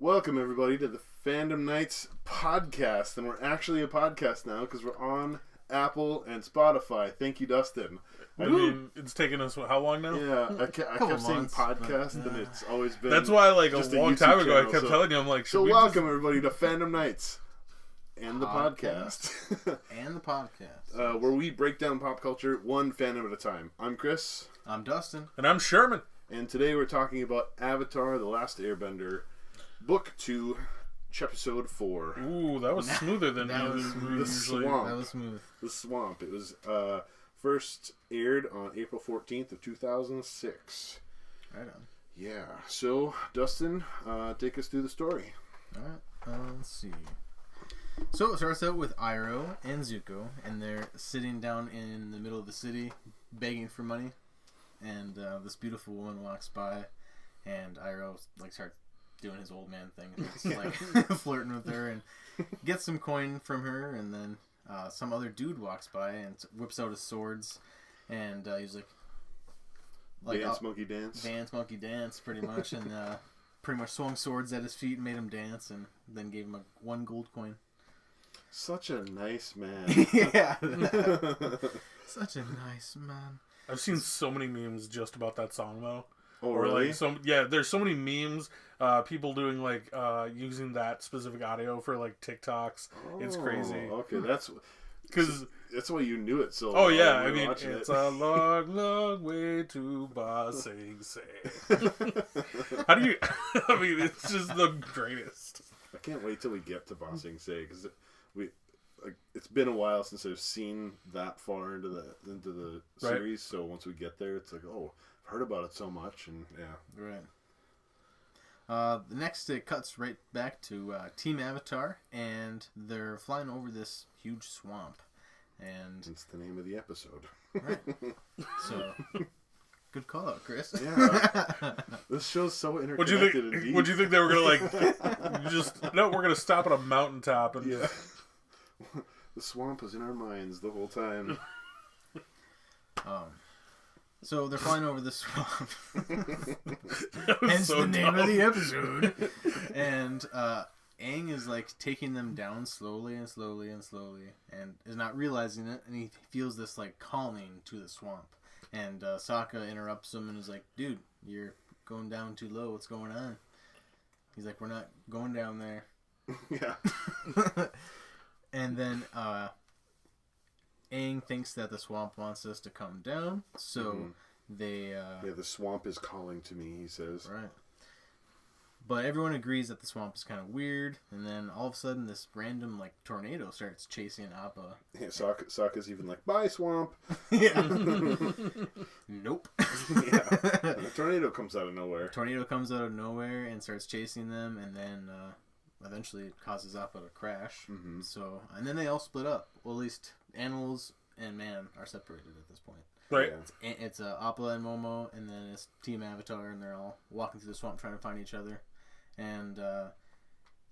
Welcome, everybody, to the Fandom Nights podcast. And we're actually a podcast now because we're on Apple and Spotify. Thank you, Dustin. I mean, it's taken us, how long now? Yeah, I kept saying podcast, and it's always been... That's why, like, a long time ago, I kept telling you, I'm like... So welcome, everybody, to Fandom Nights. And the podcast. And the podcast. Where we break down pop culture one fandom at a time. I'm Chris. I'm Dustin. And I'm Sherman. And today we're talking about Avatar, The Last Airbender, Book 2, Chepisode 4. Ooh, that was smoother than The Swamp. That was smooth. The Swamp. It was first aired on April 14th of 2006. Right on. Yeah. So, Dustin, take us through the story. Alright, let's see. So it starts out with Iroh and Zuko, and they're sitting down in the middle of the city, begging for money. And this beautiful woman walks by, and Iroh starts doing his old man thing, and just flirting with her, and gets some coin from her. And then some other dude walks by and whips out his swords, and he's like Dance, monkey dance, pretty much, and pretty much swung swords at his feet and made him dance, and then gave him one gold coin. Such a nice man. Yeah. Such a nice man. I've seen so many memes just about that song, though. Oh, or really? There's so many memes, people doing, using that specific audio for, TikToks. It's crazy. Okay, that's why you knew it so Oh, well yeah, when I mean, it's a long, long way to Ba Sing Se. How do you... I mean, it's just the greatest. I can't wait till we get to Ba Sing Se, because it's been a while since I've seen that far into the series. So once we get there, it's like, oh, I've heard about it so much, and yeah. Right. The next it cuts right back to Team Avatar, and they're flying over this huge swamp, and it's the name of the episode. Right. So. Good call out, Chris. Yeah. This show's so interconnected and deep. What'd you think they were gonna we're gonna stop at a mountaintop and yeah. The swamp was in our minds the whole time. So they're flying over the swamp. Hence so the name of the episode. And Aang is taking them down slowly and slowly and slowly, and is not realizing it, and he feels this calling to the swamp. And Sokka interrupts him and is like, "Dude, you're going down too low. What's going on?" He's like, "We're not going down there." Yeah. And then Aang thinks that the swamp wants us to come down, so they... the swamp is calling to me, he says. Right. But everyone agrees that the swamp is kind of weird, and then all of a sudden this random, tornado starts chasing Appa. Yeah, Sokka's even like, "Bye, swamp!" Yeah. Nope. Yeah. And the tornado comes out of nowhere. Tornado comes out of nowhere and starts chasing them, and then... eventually it causes Appa to crash. Mm-hmm. So, and then they all split up. Well, at least animals and man are separated at this point. Right. Yeah. It's Appa and Momo, and then it's Team Avatar, and they're all walking through the swamp trying to find each other. And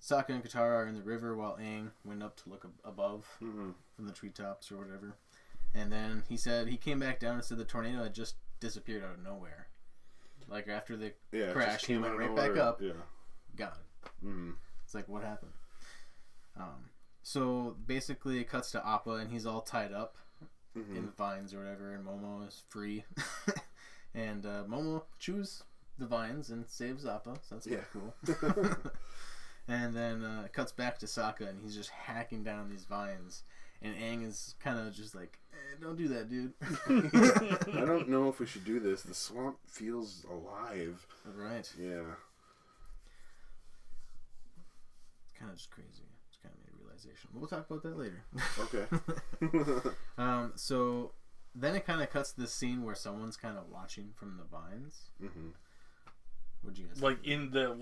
Sokka and Katara are in the river while Aang went up to look above from the treetops or whatever. And then he said he came back down and said the tornado had just disappeared out of nowhere. After the crash, he went right back up. Yeah. Gone. Mm-hmm. It's like, what happened? So basically it cuts to Appa, and he's all tied up in the vines or whatever, and Momo is free. And Momo chews the vines and saves Appa, so that's pretty cool. And then it cuts back to Sokka, and he's just hacking down these vines. And Aang is kind of just like, don't do that, dude. I don't know if we should do this. The swamp feels alive. Right. Yeah. Kind of just crazy. It's kind of made a realization. We'll talk about that later. Okay. So then it kind of cuts to this scene where someone's kind of watching from the vines. Mm-hmm. What'd you guys think? in the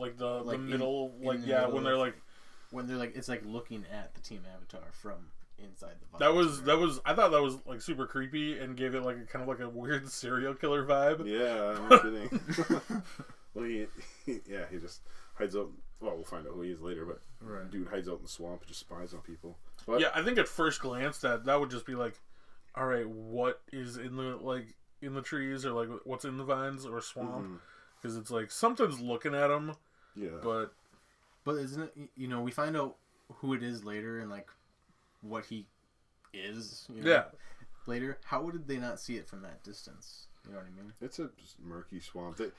middle, when they're when they're it's looking at the Team Avatar from inside the vines. I thought that was super creepy and gave it a weird serial killer vibe. Yeah, I'm kidding. Well, he just hides out. Well, we'll find out who he is later, but dude hides out in the swamp and just spies on people. But, yeah, I think at first glance that would just be all right, what is in the trees, or what's in the vines or swamp? Because it's something's looking at him. Yeah. But But isn't it, we find out who it is later and, like, what he is, later. How did they not see it from that distance? You know what I mean? It's a murky swamp. I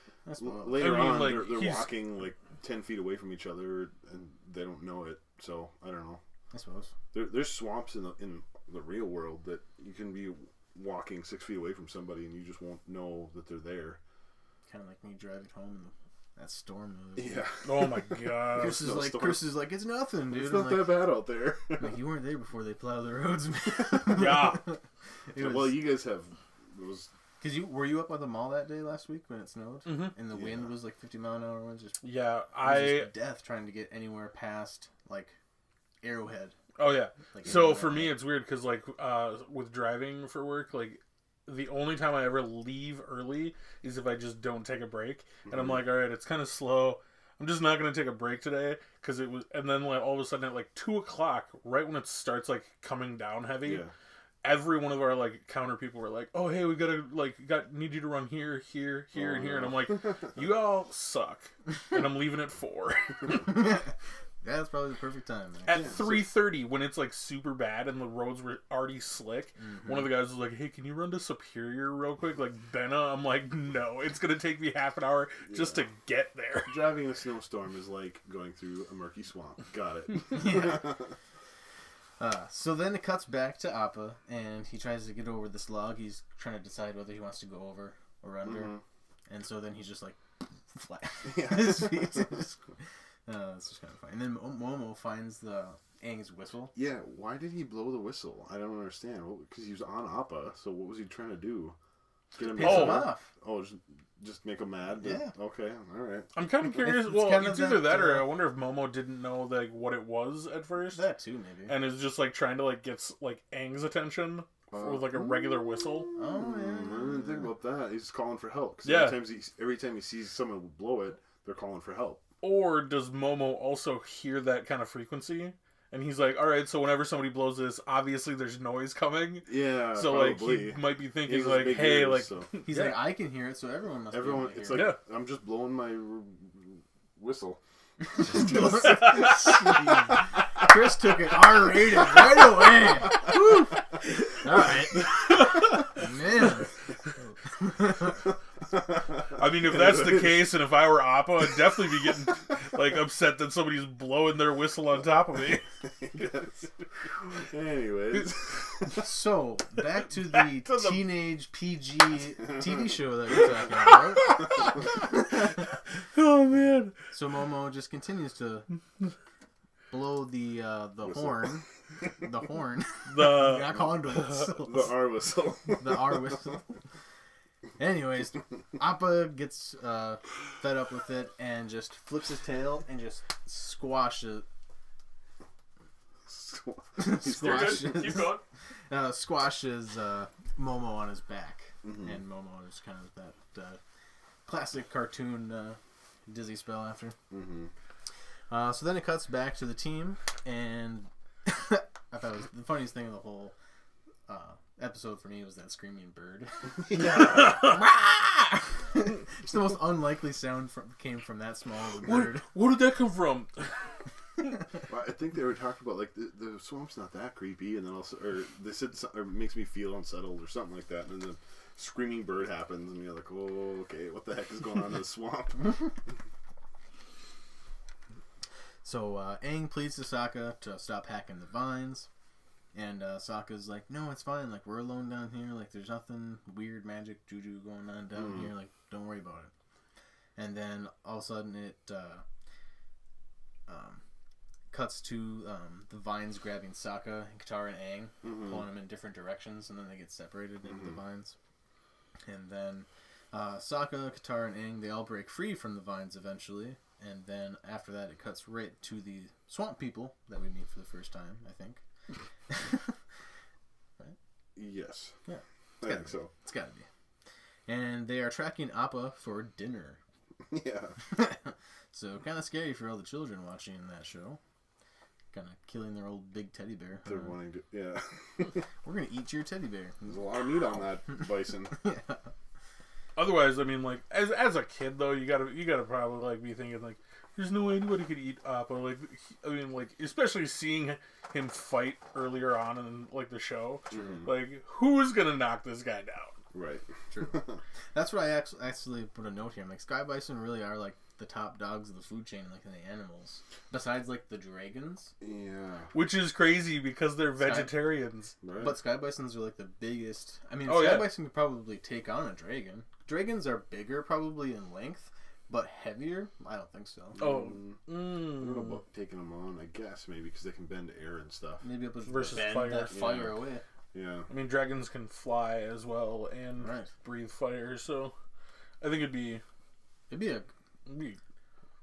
Later mean, on, like, they're walking, like, 10 feet away from each other, and they don't know it, so, I don't know. I suppose. There's swamps in the real world that you can be walking 6 feet away from somebody, and you just won't know that they're there. Kind of like me driving home in that storm. Yeah. Oh my god. Chris is like, it's nothing, dude. It's not that bad out there. Like, you weren't there before they plowed the roads, man. Yeah. Well, you guys have those. Because were you up at the mall that day last week when it snowed? Mm-hmm. And the wind was like 50-mile-an-hour winds? Just death trying to get anywhere past, like, Arrowhead. Oh, yeah. Like, so, for me, it's weird because, like, with driving for work, like, the only time I ever leave early is if I just don't take a break. And I'm like, all right, it's kind of slow. I'm just not going to take a break today. And then, like, all of a sudden at, like, 2 o'clock, right when it starts, like, coming down heavy, every one of our, like, counter people were like, oh, hey, we gotta, like, need you to run here, here, here, and here. And I'm like, you all suck. And I'm leaving at 4. That's probably the perfect time, man. At 3:30, when it's, like, super bad and the roads were already slick, one of the guys was like, hey, can you run to Superior real quick? Like, Benna? I'm like, no, it's going to take me half an hour just to get there. Driving in a snowstorm is like going through a murky swamp. Got it. So then it cuts back to Appa, and he tries to get over this log. He's trying to decide whether he wants to go over or under. And so then he's just, like, flat. His feet. It's just kind of funny. And then Momo finds the Aang's whistle. Yeah, why did he blow the whistle? I don't understand. Because he was on Appa, so what was he trying to do? Get him off. Oh, just make him mad? Yeah. Okay, alright. I'm kind of curious. It's either that or I wonder if Momo didn't know, like, what it was at first. That too, maybe. And is just, like, trying to, like, get, like, Aang's attention with, like, a regular whistle. Oh, man. I didn't think about that. He's calling for help. Because every time he sees someone blow it, they're calling for help. Or does Momo also hear that kind of frequency? And he's like, alright, so whenever somebody blows this, obviously there's noise coming. Yeah, so, probably. like, he might be thinking, like, hey, ears, like... So. He's like, I can hear it, so everyone must be able to it's hear like, I'm just blowing my whistle. Chris took it R-rated right away. Alright. Man. I mean, if that's the case, and if I were Appa, I'd definitely be getting, like, upset that somebody's blowing their whistle on top of me. Anyways. So, back to the teenage PG TV show that we're talking about. Oh, man. So Momo just continues to blow the horn. The horn. I call it the whistle. The R whistle. The R whistle. Anyways, Appa gets fed up with it and just flips his tail and just squashes. Keep going. Squashes Momo on his back, and Momo is kind of that classic cartoon dizzy spell after. So then it cuts back to the team, and I thought it was the funniest thing of the whole episode for me was that screaming bird. Just the most unlikely sound came from that small of a bird. Where did that come from? Well, I think they were talking about, like, the swamp's not that creepy, and then also, or they said it makes me feel unsettled or something like that, and then the screaming bird happens, and you're like, oh, okay, what the heck is going on in the swamp? So Aang pleads to Sokka to stop hacking the vines, and Sokka's like, no, it's fine, like, we're alone down here, like, there's nothing weird magic juju going on down here, like, don't worry about it. And then all of a sudden it cuts to the vines grabbing Sokka and Katara and Aang, pulling them in different directions, and then they get separated into the vines. And then Sokka, Katara, and Aang, they all break free from the vines eventually, and then after that it cuts right to the swamp people that we meet for the first time, I think. Right? Yes. Yeah. I think so. It's gotta be. And they are tracking Appa for dinner. Yeah. So kind of scary for all the children watching that show. Kind of killing their old big teddy bear. They're wanting to, yeah. We're gonna eat your teddy bear. There's a lot of meat on that bison. Yeah. Otherwise, I mean, like as a kid though, you gotta probably like be thinking like, there's no way anybody could eat Appa. Like, I mean, like especially seeing him fight earlier on in like the show, like who's gonna knock this guy down? Right. True. That's what I actually put a note here. I'm like, sky bison really are like the top dogs of the food chain, like in the animals. Besides like the dragons. Yeah. Which is crazy because they're vegetarians. Right. But sky bisons are like the biggest. I mean, Oh, sky yeah. bison could probably take on a dragon. Dragons are bigger probably in length, but heavier? I don't think so. Oh. I don't know about taking them on, I guess, maybe, because they can bend air and stuff. Maybe it was Versus bend fire. that fire Yeah. away. Yeah. I mean, dragons can fly as well and Right. breathe fire, so I think it'd be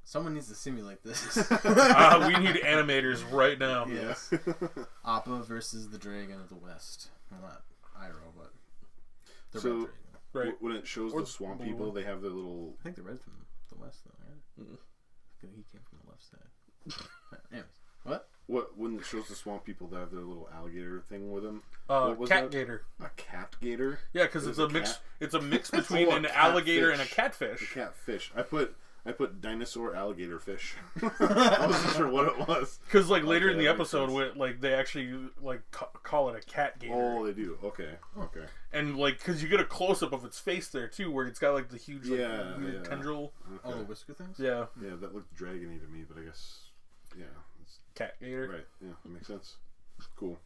Someone needs to simulate this. we need animators right now. Yes. Appa versus the Dragon of the West. Well, not Iroh, but the So- Red Dragon. Right. When it shows Or the swamp the people, one. they have their little... I think the Red from the West, though, right? He came from the left side. Anyways. What? When it shows the swamp people, they have their little alligator thing with them. What was Cat that? gator. A cat gator? Yeah, because it's There's a a mix. cat? It's a mix between Oh, a an alligator and a catfish. catfish. A catfish. I put dinosaur alligator fish. I wasn't sure what it was. Because like later Okay, in the that makes episode, sense. where, like they actually like call it a cat gator, Oh, they do. Okay. Okay. and like because you get a close up of its face there too, where it's got like the huge like, Yeah, weird yeah. tendril. All Okay. the whisker things? Yeah, Yeah, that looked dragony to me, but I guess, yeah, it's, cat gator. right. Yeah, that makes sense. Cool.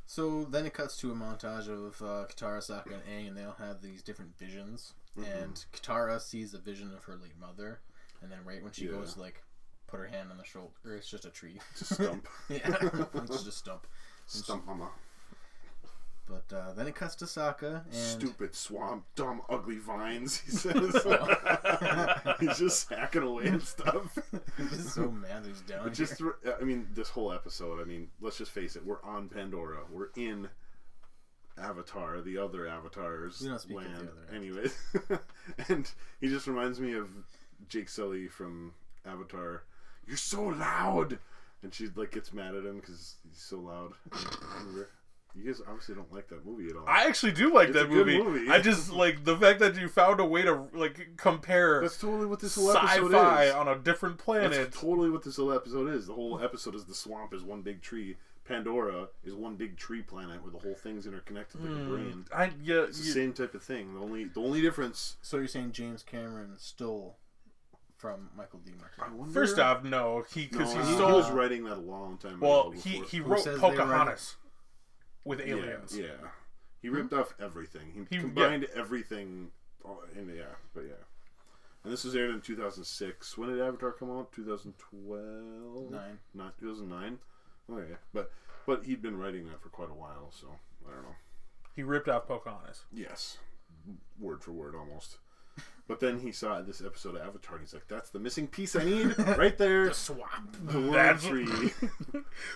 So then it cuts to a montage of Katara, Sokka, and Aang, and they all have these different visions. And Katara sees a vision of her late mother, and then right when she Yeah. goes to like put her hand on the shoulder, it's just a tree. It's a stump. Yeah, it's just a stump. Stump mama. But then it cuts to Sokka, and Stupid swamp, dumb, ugly vines, he says. He's just hacking away and stuff. he's just so mad that he's down But here. just, I mean, this whole episode, I mean, let's just face it, we're on Pandora. We're in Avatar, the other Avatar's We don't speak of the land. other Anyways. And he just reminds me of Jake Sully from Avatar. You're so loud! And she, like, gets mad at him because he's so loud. Remember? You guys obviously don't like that movie at all. I actually do like It's that a good movie. movie. I just like the fact that you found a way to like compare That's totally what this whole episode sci-fi is. on a different planet. That's totally what this whole episode is. The whole episode is the swamp is one big tree. Pandora is one big tree planet where the whole thing's interconnected like a brain. It's the same type of thing. The only difference. So you're saying James Cameron stole from Michael D. I Martin? wonder, First off, no, no, because he he stole. was writing that a long time Well, ago. he before. wrote says they write Pocahontas with aliens. Yeah. He ripped off everything. He He- combined everything. And and this was aired in 2006. When did Avatar come out? 2012. 2009. Oh yeah, but he'd been writing that for quite a while, so I don't know. He ripped off Pocahontas. Yes, word for word almost. But then he saw this episode of Avatar, and he's like, "That's the missing piece I need, right there." The swamp. The word That's- tree.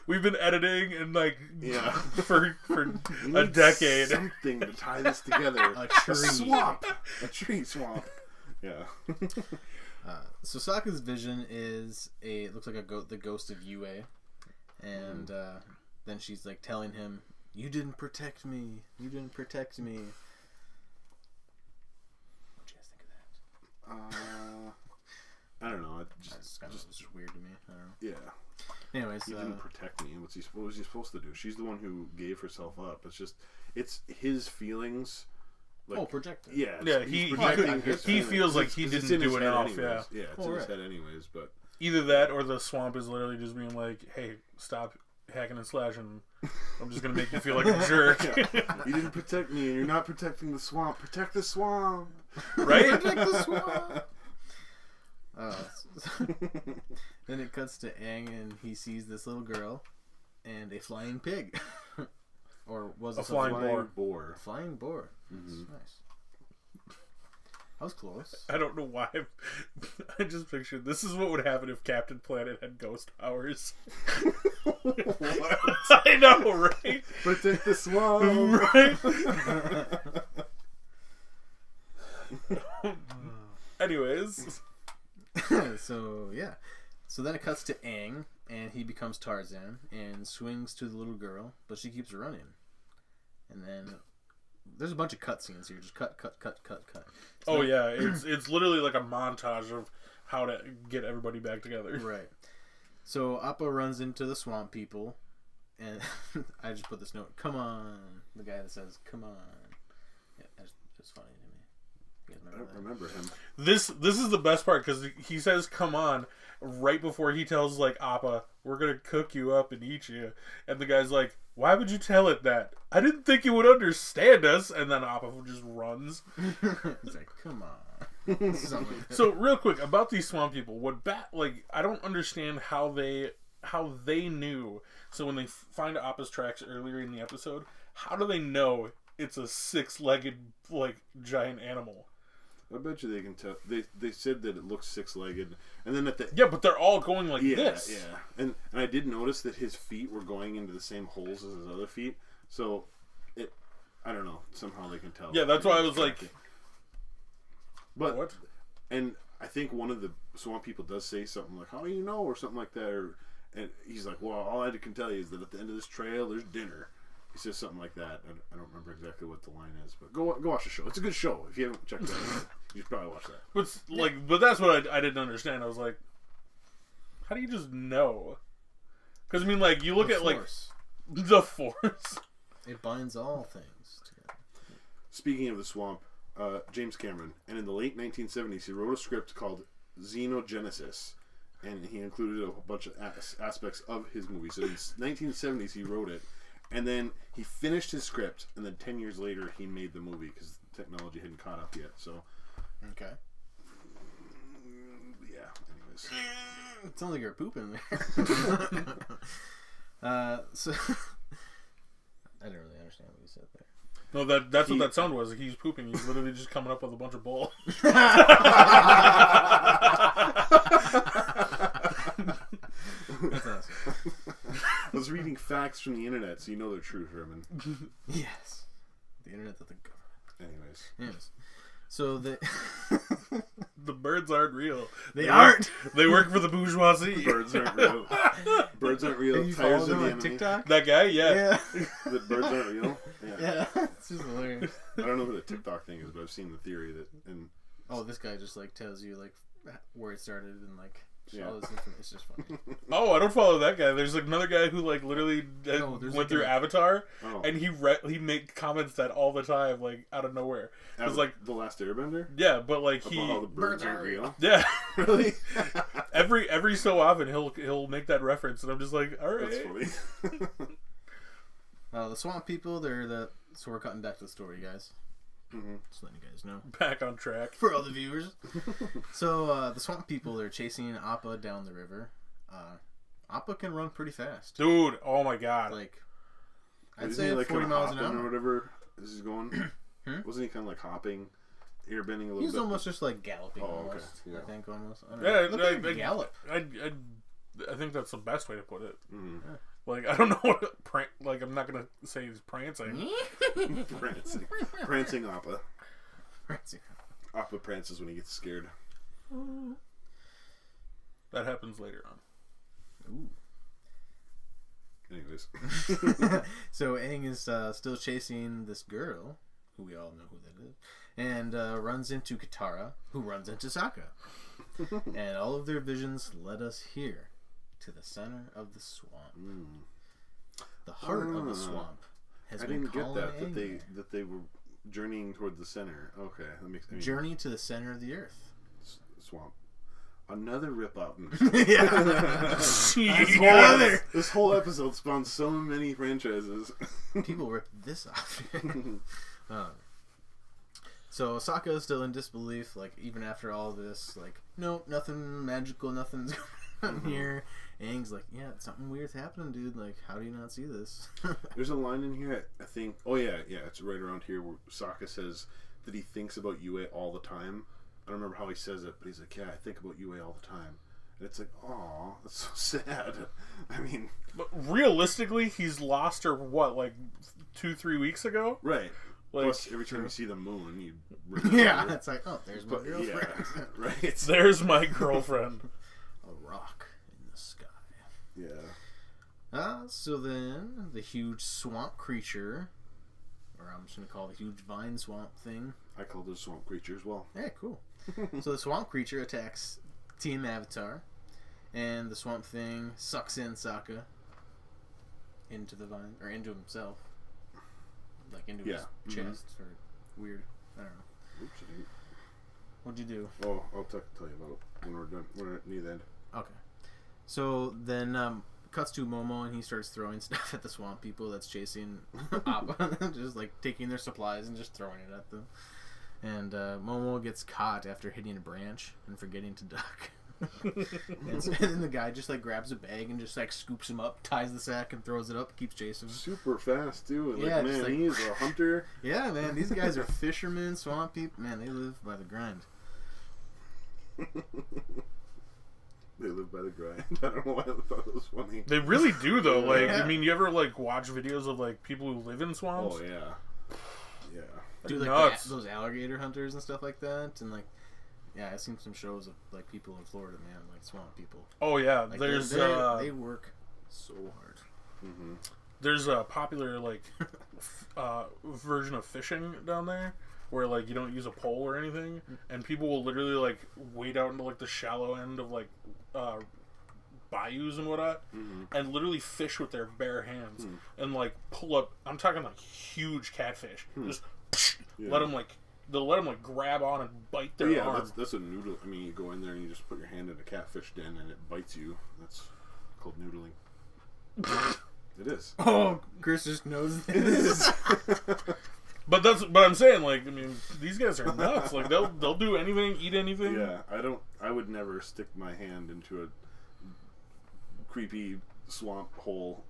We've been editing and like Yeah. for We a need decade. something to tie this together. A tree. swamp. A tree swamp. Yeah. So Sokka's vision is it looks like the ghost of Yue, and then she's like telling him, "You didn't protect me. You didn't protect me." What do you guys think of that? I don't know. It's just weird to me. I don't know. Yeah. Anyways, He didn't protect me. What was he supposed to do? She's the one who gave herself up. It's his feelings. Like, projected. yeah. Yeah, he's he projecting could- his he feelings. feels like It's- he it's didn't in his do head enough, anyways. Yeah, it's in his right. head anyways. But either that or the swamp is literally just being like, "Hey, stop hacking and slashing. I'm just gonna make you feel like a jerk." you didn't protect me, and you're not protecting the swamp. Protect the swamp. Right? Protect the swamp. Then it cuts to Aang, and he sees this little girl and a flying pig, or was it A flying Flying boar. boar. A flying boar. Mm-hmm. That's nice. I was close. I don't know why. I just pictured this is what would happen if Captain Planet had ghost powers. What? I know, right? Protect the swamp. Right? Anyways, So yeah. So then it cuts to Aang, and he becomes Tarzan and swings to the little girl, but she keeps running. And then there's a bunch of cut scenes here. Just cut. Oh yeah, it's literally like a montage of how to get everybody back together. Right. So Appa runs into the swamp people, and I just put this note. Come on, the guy that says "Come on." Yeah, it's funny to me. You guys I don't remember him. This is the best part because he says "Come on" right before he tells like Appa, "We're gonna cook you up and eat you," and the guy's like, "Why would you tell it that? I didn't think you would understand us." And then Appa just runs. He's like, "Come on." So real quick about these swamp people, I don't understand how they knew. So when they find Appa's tracks earlier in the episode, how do they know it's a 6-legged like giant animal? I bet you they can tell. They said that it looks 6-legged, and then at the but they're all going like this. Yeah, and I did notice that his feet were going into the same holes as his other feet. So I don't know. Somehow they can tell. Yeah, that's why I was like. But what? And I think one of the swamp people does say something like, "How do you know?" or something like that. And he's like, "Well, all I can tell you is that at the end of this trail, there's dinner." He says something like that. I don't remember exactly what the line is, but go watch the show. It's a good show. If you haven't checked it out, you should probably watch that. But that's what I didn't understand. I was like, how do you just know? Because I mean, like you look at force. Like the force. It binds all things together. Speaking of the swamp, James Cameron, and in the late 1970s, he wrote a script called Xenogenesis, and he included a whole bunch of aspects of his movie. So in the 1970s, he wrote it. And then he finished his script, and then 10 years later, he made the movie because technology hadn't caught up yet. So, okay. Yeah. Anyways, it sounds like you're pooping there. So I didn't really understand what you said there. No, that's what that sound was. He's pooping. He's literally just coming up with a bunch of bull. That's awesome. I was reading facts from the internet, so you know they're true, Herman. Yes. The internet of the government. Anyways. So the birds aren't real. They aren't. They work for the bourgeoisie. Birds aren't real. Birds aren't real. Have you Tires followed are him the on enemy. TikTok? That guy, yeah. The birds aren't real. Yeah. It's just hilarious. I don't know what the TikTok thing is, but I've seen the theory that. And this guy just like tells you like where it started and like. Yeah. All this information. It's just funny. Oh, I don't follow that guy. There's like another guy who like literally went through Avatar, and he made comments that all the time, like out of nowhere. It was like The Last Airbender. Yeah, but like About how the birds aren't real. Yeah, Really? every so often he'll make that reference, and I'm just like, all right. That's funny. The swamp people. So we're cutting back to the story, guys. Mm-hmm. Just letting you guys know. Back on track. For all the viewers. So, the swamp people, they're chasing Appa down the river. Appa can run pretty fast. Dude, oh my god. Like, I'd say like 40 miles an hour. Or whatever this is going. Wasn't he kind of like hopping, airbending a little bit? He's almost just like galloping almost, okay. Yeah. I think, almost. I don't know. I gallop. I think that's the best way to put it. Mm-hmm. Yeah. Like, I don't know what like, I'm not gonna say he's prancing. Prancing Appa. Prancing. Appa prances when he gets scared. That happens later on. Ooh. Anyways. So Aang is still chasing this girl, who we all know who that is, and runs into Katara, who runs into Sokka. And all of their visions led us here, to the center of the swamp. The heart of the swamp has been calling Aang. that they were journeying toward the center. Okay, that makes sense. Journey to the center of the earth. Swamp. Another rip out. Yeah. This whole episode spawned so many franchises. People rip this off. So Sokka is still in disbelief, like even after all this, like, no, nothing magical, nothing's going on here. Aang's like, yeah, something weird's happening, dude. Like, how do you not see this? There's a line in here, I think. Oh yeah, it's right around here where Sokka says that he thinks about Yue all the time. I don't remember how he says it, but he's like, yeah, I think about Yue all the time. And it's like, oh, that's so sad. I mean, but realistically, he's lost her what, like 2-3 weeks ago? Right. Like, plus, every time you see the moon, you yeah, it's like, oh, there's my girlfriend. Yeah, right. There's my girlfriend. A rock in the sky. Yeah. So then the huge swamp creature or I'm just gonna call the huge vine swamp thing. I call those swamp creature as well. Yeah, cool. So the swamp creature attacks Team Avatar, and the swamp thing sucks in Sokka into the vine, or into himself, like into his chest, or weird. I don't know. Oops, I didn't. What'd you do? Oh, I'll tell you about it when we're done. We're near the end. Okay. So then cuts to Momo, and he starts throwing stuff at the swamp people that's chasing Appa, just like taking their supplies and just throwing it at them. And Momo gets caught after hitting a branch and forgetting to duck. And then the guy just like grabs a bag and just like scoops him up, ties the sack, and throws it up. Keeps chasing him. Super fast too. Like, Yeah, man, like, he is a hunter. Yeah, man, these guys are fishermen, swamp people. Man, they live by the grind. They live by the grind. I don't know why I thought it was funny. They really do though. Like, Yeah. I mean, you ever like watch videos of like people who live in swamps? Oh yeah, yeah. Do like Nuts. those alligator hunters and stuff like that, and like, yeah, I've seen some shows of like people in Florida, man, like swamp people. Oh yeah, Like, there's they work so hard. Mm-hmm. there's a popular like version of fishing down there where like you don't use a pole or anything, and people will literally like wade out into like the shallow end of like bayous and whatnot, and literally fish with their bare hands and like pull up. I'm talking like huge catfish. Just let them like they'll let them like grab on and bite their arm. That's a noodle. I mean, you go in there and you just put your hand in a catfish den and it bites you. That's called noodling. It is. Oh, Chris just knows this. But I'm saying, like, I mean, these guys are nuts. Like they'll do anything, eat anything. Yeah, I would never stick my hand into a creepy swamp hole.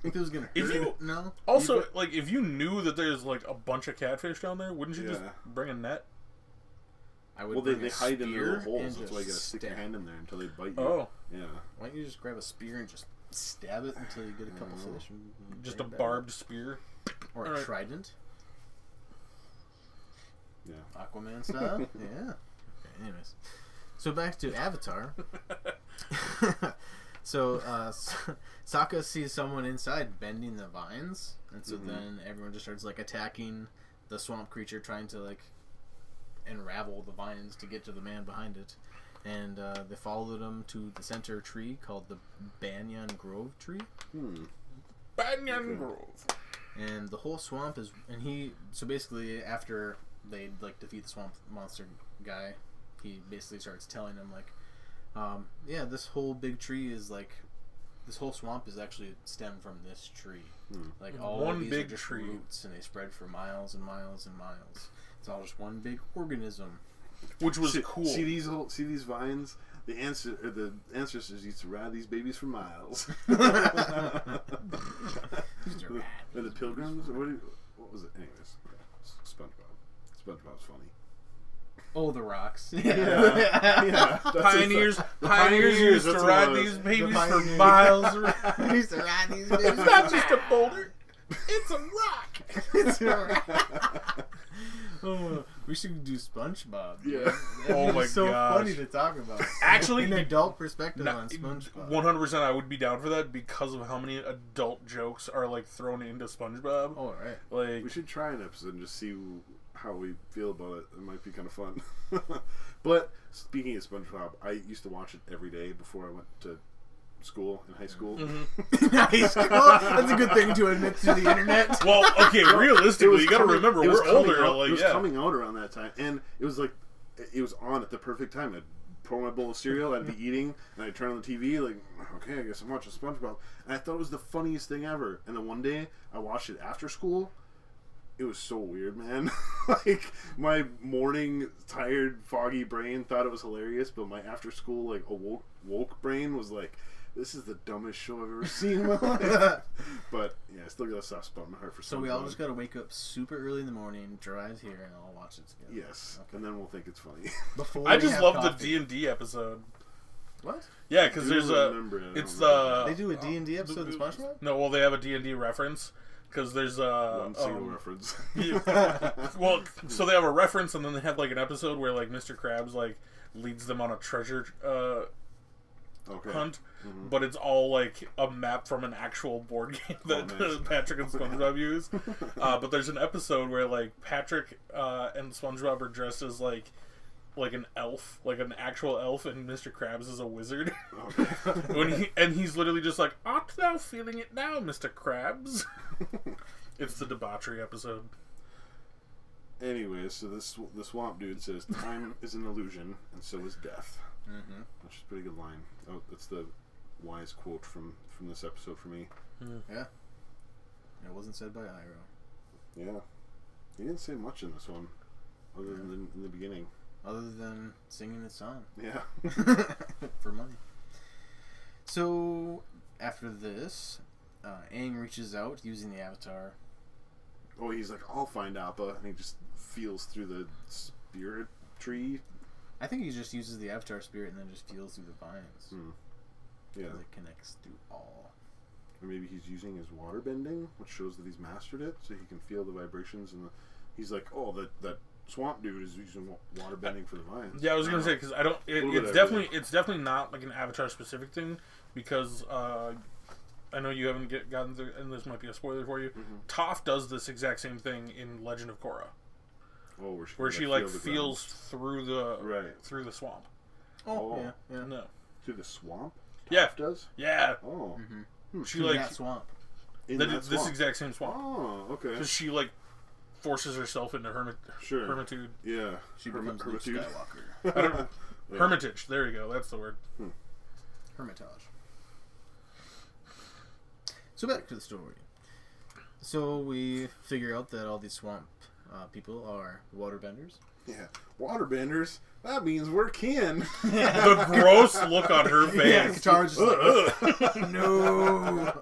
Think it was gonna hurt? If you No. also like if you knew that there's like a bunch of catfish down there, wouldn't you just Yeah. bring a net? I would. Well, bring they a hide in spear little holes. and That's just why you gotta stick your stab. hand in there until they bite you. Oh, Yeah. Why don't you just grab a spear and just stab it until you get a couple fish? And just a bring it back barbed spear. or a Alright. trident, Yeah. Aquaman style. Yeah. Okay. Anyways, so back to Avatar. So Sokka sees someone inside bending the vines, and so then everyone just starts like attacking the swamp creature, trying to like unravel the vines to get to the man behind it. And they followed him to the center tree called the Banyan Grove tree. Banyan Grove. And the whole swamp is, so basically after they like defeat the swamp monster guy, he basically starts telling them like, yeah, this whole big tree is like, this whole swamp is actually stemmed from this tree. Like all One of these big are just tree. roots, and they spread for miles and miles and miles. It's all just one big organism. Which was cool. See these vines? The ancestors used to ride these babies for miles. These are Or the pilgrims? What was it? Anyways, SpongeBob. SpongeBob's funny. Oh, the rocks. Yeah. Pioneers used to that's what ride it was. these babies The for pioneers. miles. They used to ride these babies. It's not just a boulder. It's a rock. It's a rock. Oh, we should do SpongeBob. Yeah. That'd Oh be my so gosh. funny to talk about. Actually, an adult perspective on SpongeBob. 100% I would be down for that because of how many adult jokes are like thrown into SpongeBob. Oh, right. Like We should try an episode and just see how we feel about it. It might be kind of fun. But speaking of SpongeBob, I used to watch it every day before I went to school in high school. Nice. Oh, that's a good thing to admit to the internet. well, okay, realistically, you got to remember it was we're coming older. out- Like it was yeah, coming out around that time, and it was like it was on at the perfect time. I'd pour my bowl of cereal, I'd be eating, and I'd turn on the TV, like, okay, I guess I'm watching SpongeBob. And I thought it was the funniest thing ever. And then one day, I watched it after school. It was so weird, man. Like, my morning, tired, foggy brain thought it was hilarious, but my after school, like, woke brain was like, this is the dumbest show I've ever seen in my life. But, yeah, I still got a soft spot in my heart for SpongeBob. So we all just got to wake up super early in the morning, drive here, and all watch it together. Yes, Okay. and then we'll think it's funny. Before I we just have love coffee. the D&D episode. What? Yeah, because I there's do a remember it. I don't it's remember They do a D&D episode of SpongeBob? No, well they have a D&D reference because there's a one single reference. well, so they have a reference, and then they have like an episode where like Mr. Krabs like leads them on a treasure hunt, but it's all like a map from an actual board game that nice. Patrick and SpongeBob use. But there's an episode where like Patrick and SpongeBob are dressed as like an elf, like an actual elf, and Mr. Krabs is a wizard. He's literally just like, "Art thou feeling it now, Mr. Krabs?" It's the debauchery episode. Anyway, so the swamp dude says, "Time is an illusion, and so is death." Mm-hmm. Which is a pretty good line. Oh, that's the wise quote from this episode for me. Yeah. It wasn't said by Iroh. Yeah. He didn't say much in this one, other than in the beginning. Other than singing the song. Yeah. For money. So, after this, Aang reaches out using the Avatar. Oh, he's like, "I'll find Appa," and he just feels through the spirit tree. I think he just uses the Avatar spirit and then just feels through the vines. Yeah. Because it connects through all. Or maybe he's using his water bending, which shows that he's mastered it, so he can feel the vibrations. And he's like, "Oh, that swamp dude is using water bending for the vines." Yeah, I was gonna say because I don't. It's definitely not like an Avatar specific thing because I know you haven't gotten through, and this might be a spoiler for you. Toph does this exact same thing in Legend of Korra. Oh, where she like feels through the swamp. Oh, yeah. No. Through the swamp? Yeah. Toph does? Yeah. Oh. She through like that swamp. This exact same swamp. Oh, okay. Because she like forces herself into hermitude. Yeah. She becomes Luke hermitude. Skywalker. I don't know. Hermitage. There you go. That's the word. Hermitage. So back to the story. So we figure out that all these swamp people are waterbenders. Yeah. Waterbenders? That means we're kin. The gross look on her face. Yeah, Katara's just like, no.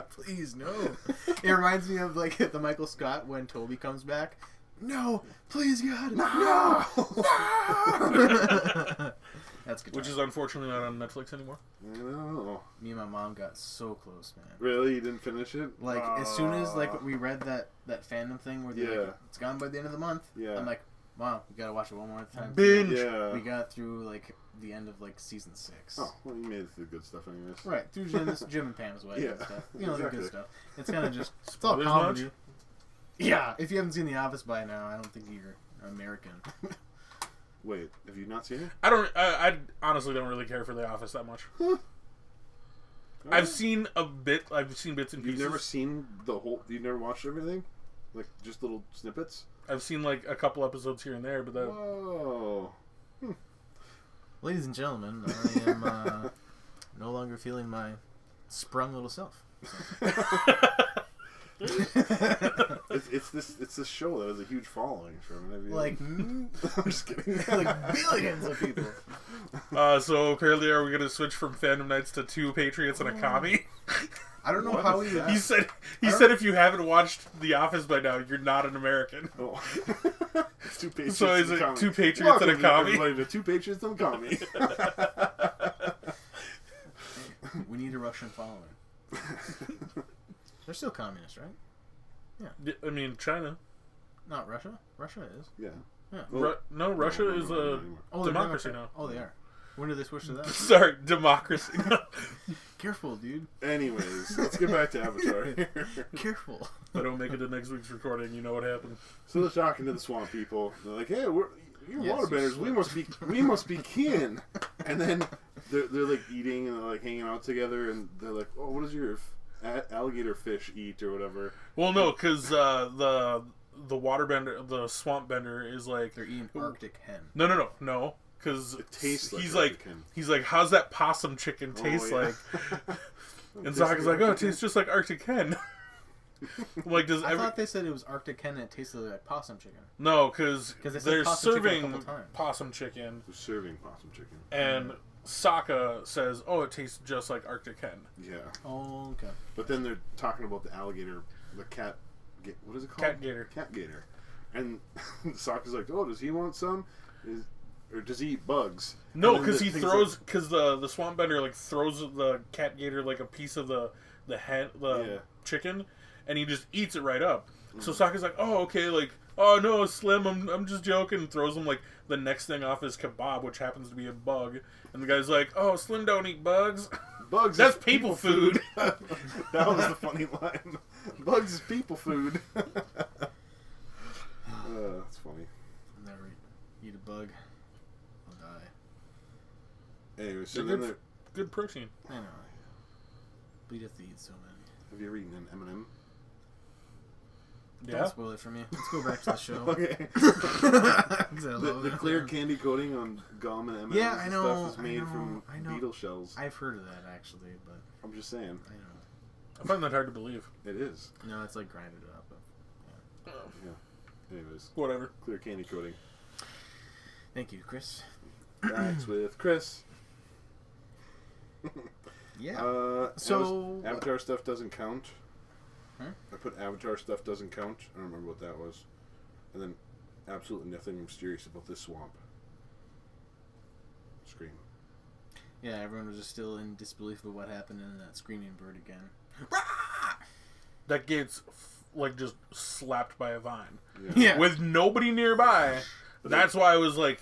Please, no. It reminds me of like the Michael Scott when Toby comes back. No, please, God, no. That's Katara. Which is unfortunately not on Netflix anymore. I know. Me and my mom got so close, man. Really? You didn't finish it? Like, as soon as like we read that fandom thing where they're like, it's gone by the end of the month, I'm like, wow, we gotta watch it one more time. Binge! Yeah. We got through like the end of like season 6. Oh, well, you made it through good stuff anyways. Right, through Jim and Pam's wedding and stuff. You know, exactly. the good stuff. It's kind of just, it's all comedy. Yeah, if you haven't seen The Office by now, I don't think you're American. Wait, have you not seen it? I honestly don't really care for The Office that much. I've seen a bit. I've seen bits and pieces. You've never seen the whole... You've never watched everything? Like, just little snippets? I've seen like a couple episodes here and there, but that... Whoa. Ladies and gentlemen, I am no longer feeling my sprung little self. It's this show that has a huge following. Like, I'm just kidding. like billions of people. So apparently, are we going to switch from Fandom Nights to 2 Patriots and a commie? I don't know how he said if you haven't watched The Office by now, you're not an American. Oh. It's 2 Patriots. So is it 2 Patriots and a commie? The 2 Patriots and a commie. We need a Russian following. They're still communist, right? Yeah. I mean, China. Not Russia. Russia is. Yeah. Yeah. No, Russia is a democracy now. now. Oh, they are. When did they switch to that? Sorry, democracy. Careful, dude. Anyways, let's get back to Avatar here. Careful. If I don't make it to next week's recording, you know what happened. So they're talking to the swamp people. They're like, "Hey, you're waterbenders. We must be kin." And then they're like eating and they're like hanging out together, and they're like, "Oh, what does your alligator fish eat or whatever?" Well, no, because the waterbender, the swamp bender, is like they're eating Arctic hen. No. Because he's like, how's that possum chicken taste like? And Sokka's like, oh, it tastes just like Arctic hen. Like, I thought they said it was Arctic hen and it tasted like possum chicken. No, because they're serving possum chicken. They're serving possum chicken. And Sokka says, oh, it tastes just like Arctic hen. Yeah. Oh, okay. But then they're talking about the alligator, the cat. What is it called? Cat gator. Cat gator. And Sokka's like, oh, does he want some? Or does he eat bugs? No, because he throws. Because the swamp bender like throws the cat gator like a piece of the chicken, and he just eats it right up. So Sokka's like, oh, okay, like oh no, Slim, I'm just joking, and throws him like the next thing off his kebab, which happens to be a bug. And the guy's like, oh, Slim don't eat bugs. Bugs That's is people food. That was the funny line. Bugs is people food. That's funny. I'll never eat a bug. I'll die. Anyway, so then good protein. I know. But you have to eat so many. have you ever eaten an M&M? Don't spoil it for me. Let's go back to the show. Okay. 'Cause I love The it. clear candy coating on gum and M&M's Yeah, I and know, stuff is made from I know. beetle shells. I've heard of that actually, but I'm just saying. I know. I find that hard to believe. It is. No, it's like grinded up. But, Yeah. Anyways, Whatever. clear candy coating. thank you, Chris. Facts with Chris. Yeah. So Avatar stuff doesn't count. Huh? I put Avatar stuff doesn't count. I don't remember what that was. And then absolutely nothing mysterious about this swamp. Scream. yeah, everyone was just still in disbelief of what happened in that screaming bird again. That gets like just slapped by a vine Yeah. with nobody nearby. That's why I was like,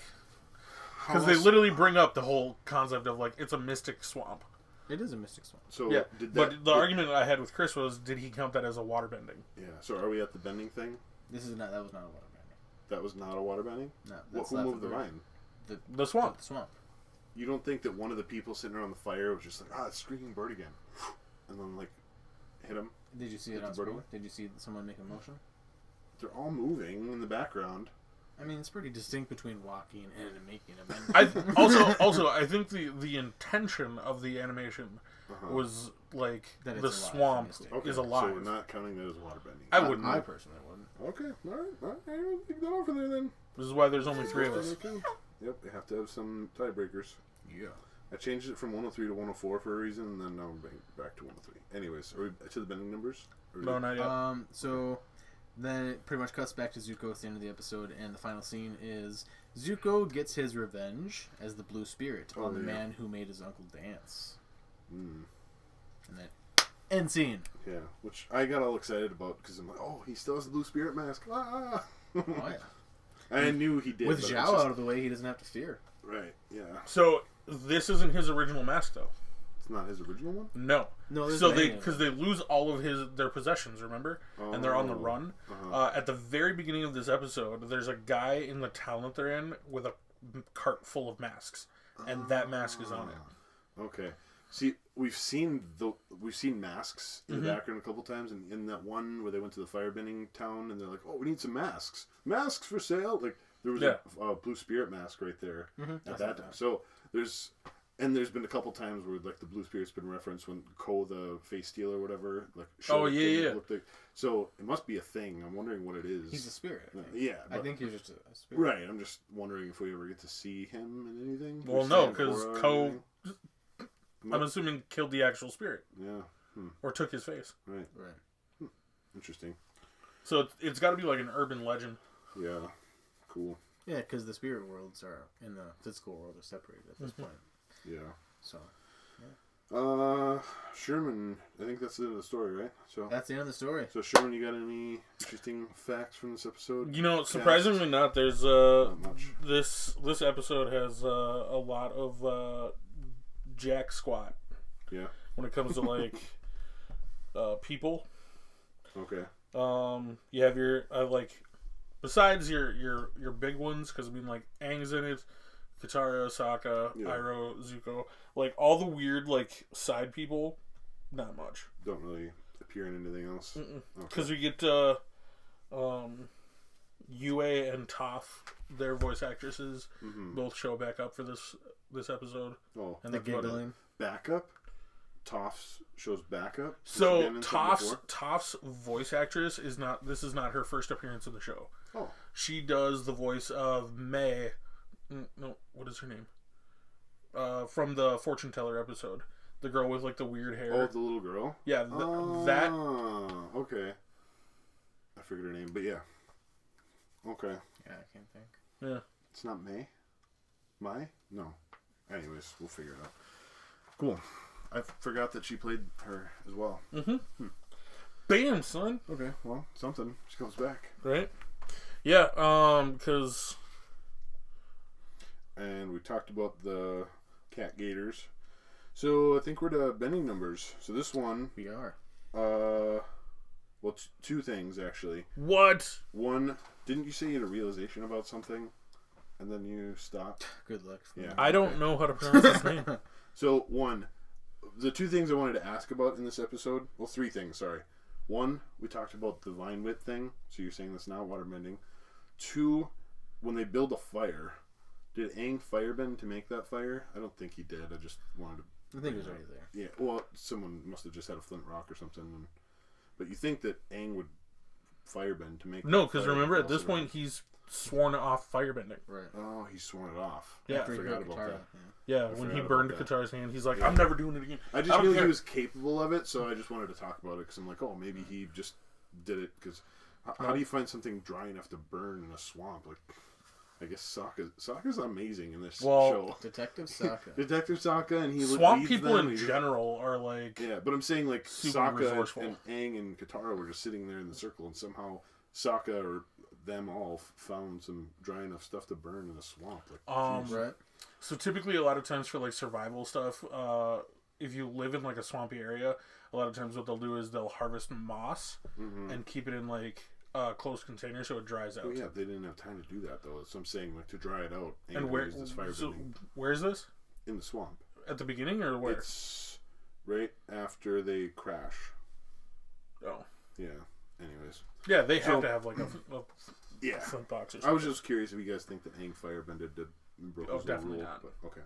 because they literally bring up the whole concept of like it's a mystic swamp. It is a mystic swamp. So Yeah, did that, but the argument I had with Chris was, did he count that as a water bending? Yeah. So are we at the bending thing? That was not a water bending. That was not a water bending? No, Who moved the vine? The swamp. The swamp. You don't think that one of the people sitting around the fire was just like, it's screaming bird again, and then like hit him? Did you see Hit it the on bird screen? away? Did you see someone make a motion? They're all moving in the background. I mean, it's pretty distinct between walking and making a bend. I also I think the intention of the animation was like That it's the alive, swamp mystic. Okay, is so alive. we're not counting that as water bending. I wouldn't. I personally wouldn't. Okay, all right. I will take that over there then. This is why there's only 3 of us. Yep, we have to have some tiebreakers. Yeah. I changed it from 103 to 104 for a reason, and then now I'm back to 103. Anyways, are we to the bending numbers? No, not yet. So then it pretty much cuts back to Zuko at the end of the episode, and the final scene is Zuko gets his revenge as the Blue Spirit on the man who made his uncle dance. Mm. And then end scene. Yeah, which I got all excited about because I'm like, oh, he still has the blue spirit mask. Ah! Oh yeah. I knew he did. With but Zhao it's just- out of the way, he doesn't have to fear. Right, yeah. So this isn't his original mask, though. It's not his original one? No. No, So because they lose all of their possessions, remember, and they're on the Oh. run. Uh-huh. At the very beginning of this episode, there's a guy in the town that they're in with a cart full of masks, and that mask is on it. Okay. See, we've seen masks in the background a couple times, and in that one where they went to the firebending town, and they're like, "Oh, we need some masks. Masks for sale!" Like there was a blue spirit mask right there at that time. So there's been a couple times where like the blue spirit's been referenced when Ko the face stealer or whatever. Like looked like, so it must be a thing. I'm wondering what it is. He's a spirit. Yeah, I think he's just a spirit. right. I'm just wondering if we ever get to see him in anything. Well, Or no, see because Korra or Ko, anything? I'm assuming, killed the actual spirit Yeah. or took his face. Right. Right. Interesting. So it's got to be like an urban legend. Yeah. Cool. Yeah, because the spirit worlds are in the physical world are separated at this point. Yeah. So Sherman. I think that's the end of the story, right? So that's the end of the story. So Sherman, you got any interesting facts from this episode? You know, surprisingly not. There's Not much. this episode has a lot of jack squat. Yeah. When it comes to like people. Okay. You have your like besides your big ones, because I mean like Aang's in it, Katara, Sokka, Iroh, Zuko, like all the weird like side people, not much. Don't really appear in anything else. Because we get Yue and Toph, their voice actresses, both show back up for this episode. Oh, And and the that's about it. giggling. backup. Toph's shows backup. So Toph's voice actress is not. This is not her first appearance in the show. Oh. She does the voice of May. No, what is her name? From the fortune teller episode, the girl with like the weird hair. Oh, the little girl. Yeah, that. Okay. I figured her name, but yeah. Okay. Yeah, I can't think. Yeah. It's not May. Mai? No. Anyways, we'll figure it out. Cool. I forgot that she played her as well. Bam, son. Okay, well, something. She comes back. Right. Yeah, because... And we talked about the cat gators. So I think we're to bending numbers. So this one... We are. Well, two things, actually. What? One, didn't you say you had a realization about something? And then you stopped? Good luck. Yeah. I don't know how to pronounce his name. So, one, the two things I wanted to ask about in this episode, well, three things, sorry. One, we talked about the vine whip thing, so you're saying that's not waterbending. Two, when they build a fire, did Aang firebend to make that fire? I don't think he did. I just wanted to... I think it was already there. Yeah, well, someone must have just had a flint rock or something. But you think that Aang would firebend to make... No, because remember, at this point, he's sworn off firebending. Right. Oh, he's sworn it off. Yeah. I forgot about that. Yeah, when he burned Katara's hand, he's like, I'm never doing it again. I just knew he was capable of it, so I just wanted to talk about it, because I'm like, oh, maybe he just did it, because how do you find something dry enough to burn in a swamp? Like, I guess Sokka's amazing in this show. Detective Sokka. Detective Sokka, and he swamp leads people them, in general are like... Yeah, but I'm saying, like, super Sokka resourceful. and Aang and Katara were just sitting there in the circle, and somehow Sokka or them all found some dry enough stuff to burn in a swamp. Like, right. So typically, a lot of times for like survival stuff, if you live in like a swampy area, a lot of times what they'll do is they'll harvest moss and keep it in like closed containers so it dries out. Oh yeah, they didn't have time to do that though. So I'm saying, like, to dry it out. And where? This fire So burning where's this? in the swamp. At the beginning or where? It's right after they crash. Oh. Yeah. Anyways. Yeah, they have to have like a flint box or something. I was just curious if you guys think that Aang firebended did broke his definitely rule. not. But, okay.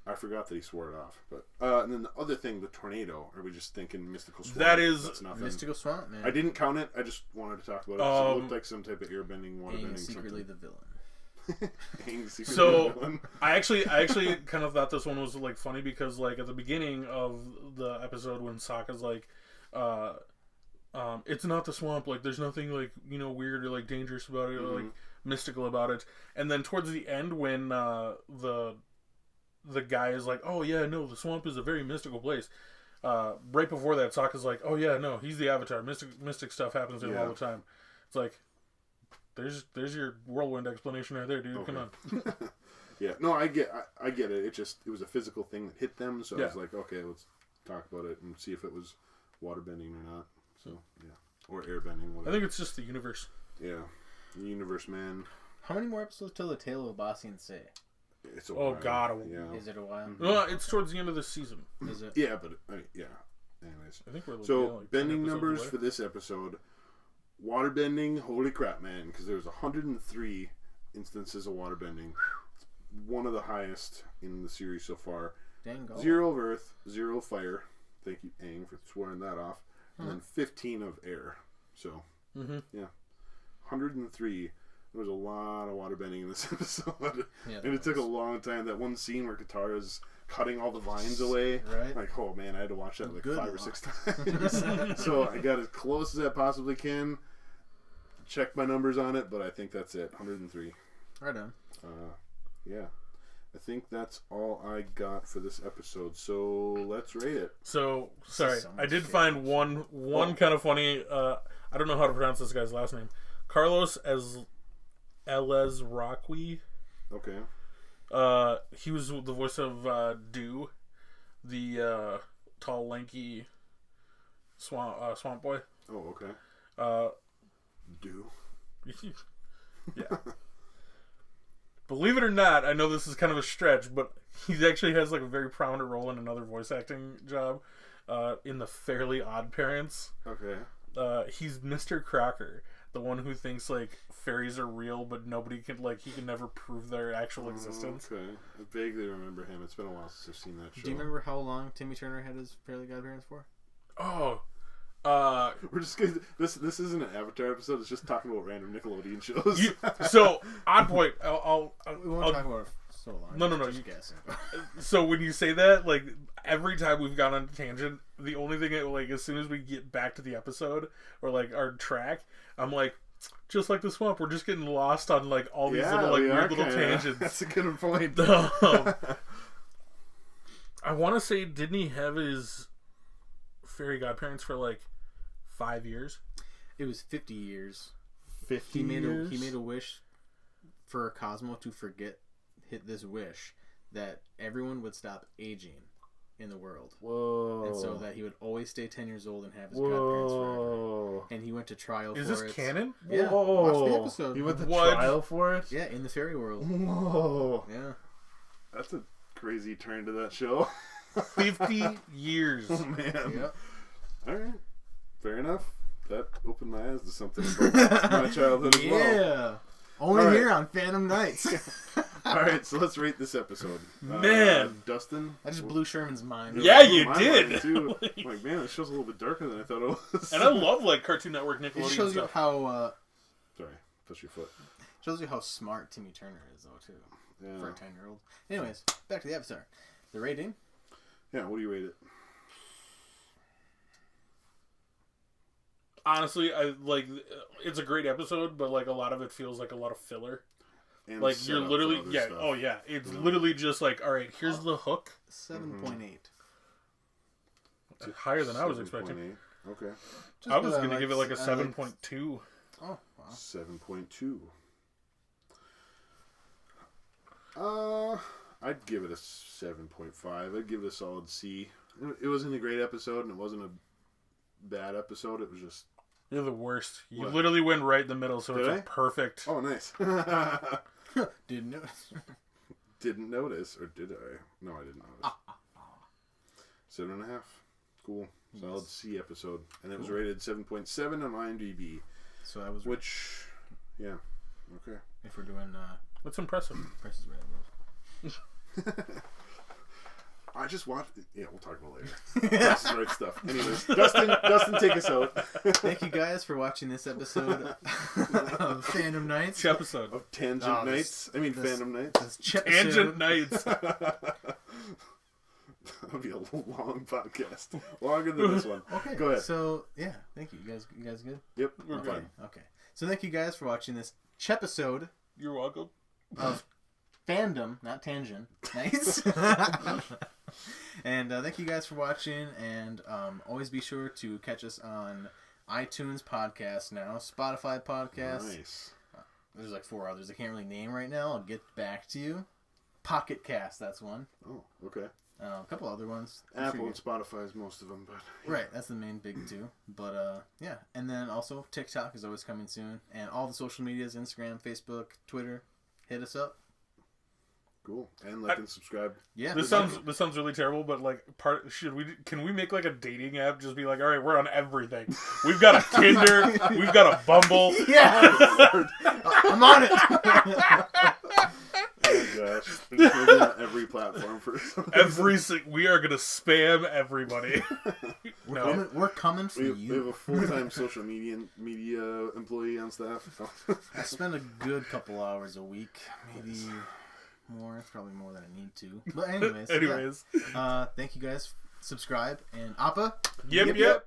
I forgot that he swore it off. But and then the other thing, the tornado. Are we just thinking mystical swamp? That is That's nothing. Mystical Swamp, man. I didn't count it. I just wanted to talk about it. 'Cause it looked like some type of airbending, waterbending. Aang secretly the villain. Aang secretly So the villain. I actually kind of thought this one was like funny because like at the beginning of the episode when Sokka's like, it's not the swamp, like there's nothing like, you know, weird or like dangerous about it or like mystical about it, and then towards the end when the guy is like, oh yeah, no, the swamp is a very mystical place. Right before that, Sokka's like, oh yeah, no, he's the Avatar. Mystic stuff happens to him all the time. It's like, there's your whirlwind explanation right there, dude. Okay. Come on. Yeah, no, I get it. It was a physical thing that hit them, so I was like, okay, let's talk about it and see if it was waterbending or not. So yeah, or airbending. Whatever. I think it's just the universe. Yeah, the universe, man. How many more episodes till the Tale of Abasi and Say? It's a Oh, while. God. Yeah. Is it a while? No, it's towards the end of the season. Is it? Yeah, but yeah. Anyways, I think we're so like 10 bending episodes numbers away. for this episode. Waterbending, holy crap, man! Because there's 103 instances of waterbending. One of the highest in the series so far. Dang go. 0 of earth, 0 of fire. Thank you, Aang, for swearing that off. And then 15 of air. So, yeah. 103. There was a lot of waterbending in this episode. Yeah, and it took a long time. That one scene where Katara's cutting all the vines away. Right. Like, oh man, I had to watch that like Good 5 or luck. 6 times. So I got as close as I possibly can. Check my numbers on it, but I think that's it. 103. Right on. Yeah. I think that's all I got for this episode. So let's rate it. So sorry, so I much did shit. find one kind of funny. I don't know how to pronounce this guy's last name. Carlos as Elez Rockwee. Okay. He was the voice of Dew, the tall, lanky swamp boy. Oh, okay. Do. Yeah. Believe it or not, I know this is kind of a stretch, but he actually has like a very prominent role in another voice acting job in the Fairly Odd Parents. Okay. He's Mr. Crocker, the one who thinks like fairies are real, but nobody can he can never prove their actual existence. Okay. I vaguely remember him. It's been a while since I've seen that show. Do you remember how long Timmy Turner had his Fairly Odd Parents for? Oh, We're just gonna, this isn't an Avatar episode. It's just talking about random Nickelodeon shows. so odd point. We won't talk about it so long. No. Just guessing. So when you say that, like every time we've gone on a tangent, the only thing like as soon as we get back to the episode or like our track, I'm like, just like the swamp, we're just getting lost on like all these little like weird little tangents. That's a good point. I want to say, didn't he have his fairy godparents for like 5 years? It was 50 years 50 he made years? a wish for Cosmo to hit this wish that everyone would stop aging in the world. Whoa. And so that he would always stay 10 years old and have his godparents forever. And he went to trial for it. Is this canon? Yeah. Whoa. Watch the episode. He went to What? trial for it? Yeah, in the fairy world. Whoa. Yeah. That's a crazy turn to that show. 50 years. Oh, man. Yep. All right. Fair enough. That opened my eyes to something about my childhood as well. Yeah. Only All right. here on Phantom Nights. All right, so let's rate this episode. Man. Dustin? I just blew Sherman's mind. Yeah, you My did. mind, too. I'm like, man, this show's a little bit darker than I thought it was. And I love like Cartoon Network, It Nickelodeon shows you stuff. how Sorry, touch your foot. smart Timmy Turner is, though, too, Yeah. for a 10-year-old. Anyways, back to the Avatar. The rating. Yeah, what do you rate it? Honestly, I like it's a great episode, but like a lot of it feels like a lot of filler. And Like set you're up for literally other yeah, stuff. oh yeah, it's literally just like all right, here's the hook. 7.8. Higher than I was expecting. 7.8. Okay. Just I was 'cause gonna give it like a I like- 7.2. Oh, wow. 7.2. I'd give it a 7.5. I'd give it a solid C. It wasn't a great episode, and it wasn't a bad episode. It was just... You're the worst. You What? literally went right in the middle, so Did it's I? a perfect. Oh, nice. Didn't notice. Didn't notice, or did I? No, I didn't notice. 7.5. Cool. Solid C episode. And it was rated 7.7 on IMDb. So that was Which, yeah. Okay. if we're doing That's impressive. Price is Right. I just watched... Yeah, we'll talk about it later. That's the right stuff. Anyways, Dustin, take us out. Thank you guys for watching this episode of Phantom Nights. Chepisode. Of Tangent Oh, Nights. this- Phantom Nights. This Chepisode. Tangent Nights. That would be a long podcast. Longer than this one. Okay. Go ahead. So yeah, thank you. You guys good? Yep. We're Okay. good. Okay. So thank you guys for watching this Chepisode You're welcome. of Fandom, not Tangent. Nice. And thank you guys for watching. And always be sure to catch us on iTunes podcast now, Spotify podcast. Nice. There's like 4 others I can't really name right now. I'll get back to you. Pocket Cast, that's one. Oh, okay. A couple other ones. Apple and Spotify is most of them, but... yeah. Right, that's the main big two. But yeah, and then also TikTok is always coming soon, and all the social medias: Instagram, Facebook, Twitter. Hit us up. Cool. And like and subscribe. Yeah, This sounds really terrible, but like can we make like a dating app? Just be like, all right, we're on everything. We've got a Tinder, we've got a Bumble. Yeah, I'm on it. Oh gosh. We're just moving on every platform for We are gonna spam everybody. We're coming for we have you. a full-time social media employee on staff. I spend a good couple hours a week, maybe more. It's probably more than I need to. But anyways, Anyways. yeah. Thank you guys. Subscribe and Appa. Yep.